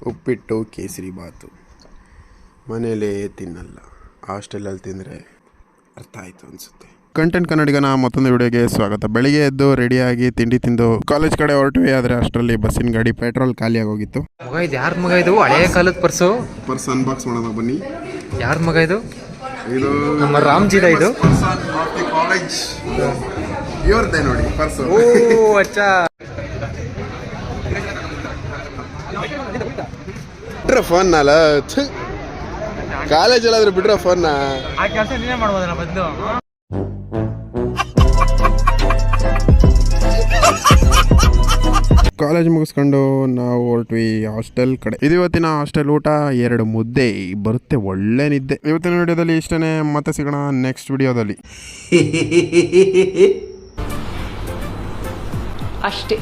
ಉಪ್ಪಿಟ್ಟು ಕೇಸರಿ ಬಾತು ಮನೇಲೇ ತಿನ್ನಲ್ಲ, ಹಾಸ್ಟೆಲಲ್ಲಿ ತಿಂದರೆ ಅರ್ಥ ಆಯಿತು ಅನಿಸುತ್ತೆ. ಕಂಟೆಂಟ್ ಕನ್ನಡಿಗನ ಮತ್ತೊಂದು ವಿಡಿಯೋಗೆ ಸ್ವಾಗತ. ಬೆಳಿಗ್ಗೆ ಎದ್ದು ರೆಡಿಯಾಗಿ ತಿಂಡಿ ತಿಂದು ಕಾಲೇಜ್ ಕಡೆ ಹೊರಟ್ವಿ. ಆದರೆ ಅಷ್ಟರಲ್ಲಿ ಬಸ್ಸಿನ ಗಾಡಿ ಪೆಟ್ರೋಲ್ ಖಾಲಿ ಆಗೋಗಿತ್ತು. ಮಗ ಇದು ಯಾರ್ದು ಮಗ? ಇದು ಹಳೆ ಕಾಲದ ಪರ್ಸು ಅನ್ಬಾಕ್ಸ್ ಮಾಡೋಣ ಬನ್ನಿ. ಯಾರ್ದು ಮಗ ಇದು? ಇದು ನಮ್ಮ ರಾಮ್ಜಿದ. ಇದು ಕಾಲೇಜ್ ಇವ್ರದ್ದೇ ನೋಡಿ ಪರ್ಸು. ಓ ಅಚ್ಚಾ, ಬಿಟ್ರೆ ಫೋನ್ನಲ್ಲ, ಕಾಲೇಜಲ್ಲಾದ್ರೆ ಬಿಟ್ರೆ ಫೋನ್ನ. ಆ ಕೆಲಸ ನೀನೇ ಮಾಡ್ಬೋದಲ್ಲ ಬದಲು. ಕಾಲೇಜ್ ಮುಗಿಸ್ಕೊಂಡು ನಾವು ಹೊರಟ್ವಿ ಹಾಸ್ಟೆಲ್ ಕಡೆ. ಇದು ಇವತ್ತಿನ ಹಾಸ್ಟೆಲ್ ಊಟ. 2 ಮುದ್ದೆ ಬರುತ್ತೆ, ಒಳ್ಳೆ ನಿದ್ದೆ. ಇವತ್ತಿನ ವಿಡಿಯೋದಲ್ಲಿ ಇಷ್ಟೇ, ಮತ್ತೆ ಸಿಗೋಣ ನೆಕ್ಸ್ಟ್ ವಿಡಿಯೋದಲ್ಲಿ. ಅಷ್ಟೇ.